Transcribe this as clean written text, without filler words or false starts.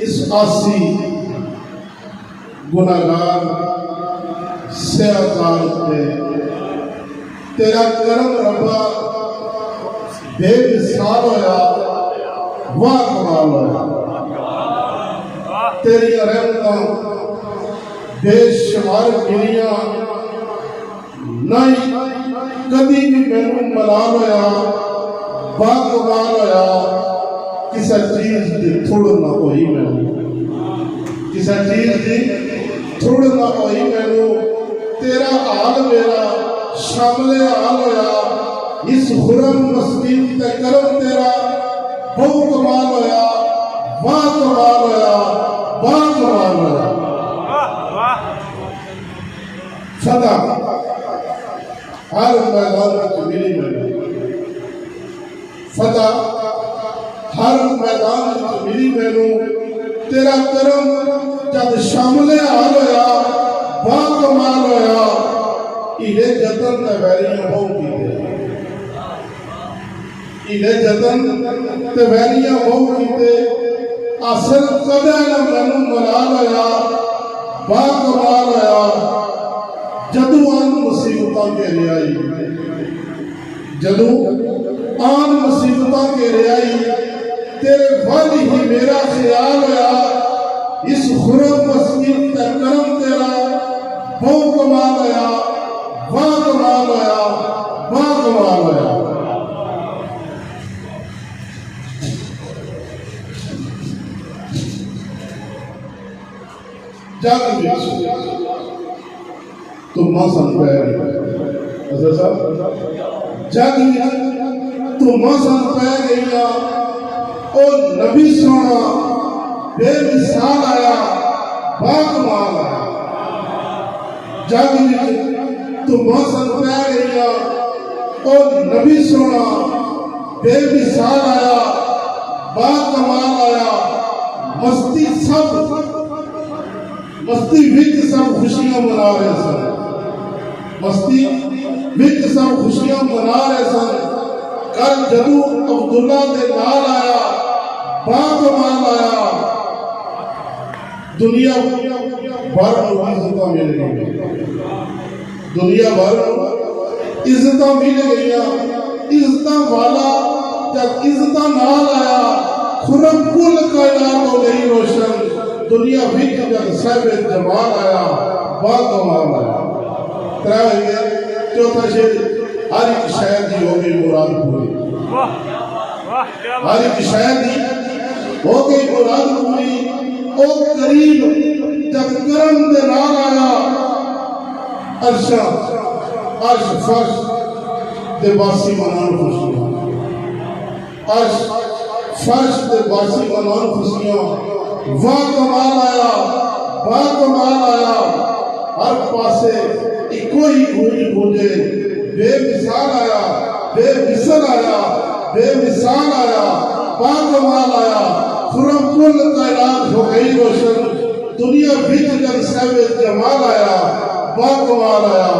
इस आसी गुनाहगार स्याकार पे तेरा करम रब्बा बेमिसाल होया, वाह कमाल होया। तेरी रहमतां बेशुमार गिनियां नहीं, कदी भी मैनू मलाल होया, वाह कमाल होया। किसी चीज की थोड़ ना होई मैनू, किसी चीज की थोड़ ना होई मैनू। तेरा हाल मेरा शामले हाल होया। इस खुरम मस्जिद ते करम तेरा बहु कमाल होया, वाह कमाल होया, वाह कमाल होया। सदा हर मैदान में मिली मैनू, सदा हर मैदान में मिली मैनू। तेरा करम जब शामले हाल होया, वाह कमाल होया। इले जतन ते वैरियां बहु कीते, इले जतन ते वैरियां बहु कीते। असल कदे ना मैनू मलाल होया, वाह कमाल होया। जदू आन मुसीबतां घेरे आई, जदू आन मुसीबतां घेरे आई, तेरे वल ही मेरा ख्याल होया। इस खुरम मस्जिद का करम तेरा बहु कमाल होया, वाह कमाल होया, वाह कमाल होया। जग विच तुमा सन पै गई, जग विच तुमा सन पै गई। और नबी सोना बेमिसाल आया, वाह कमाल आया। जग विच तुमा सन पै गई और नबी सोना बेमिसाल आया, वाह कमाल आया। मस्ती सब मस्ती विच सब खुशियां मना रहे सन, मस्ती विच सब खुशियां मना रहे सन। कल जदू अब्दुल्ला दे नाल आया, वाह कमाल आया। दुनिया भर इज्जत मिल गई, दुनिया भर इज्जत मिल गई। इज्जत वाला जब इज्जत नाल आया, खुरम कुल कायनात हो गई रोशन। दुनिया विच जब साहिब जमाल आया, वाह कमाल आया। चौथा शेर, हर एक शहर की हो गई मुराद पूरी, हर एक शहर की हो गई मुराद पूरी। ओ करीब जब करम दे नाल आया, अर्शा अर्श फर्श दे बासी मनान खुशियां, अर्श फर्श दे बासी मनान खुशियां। वाह कमाल आया, वाह कमाल आया। हर पासे इको ही गूंज गूंजे, बेमिसाल आया, बेमिसल आया, बेमिसाल आया, वाह कमाल आया। खुरम कुल कायनात हो गई रोशन। दुनिया विच जब साहिब जमाल आया, वाह कमाल आया।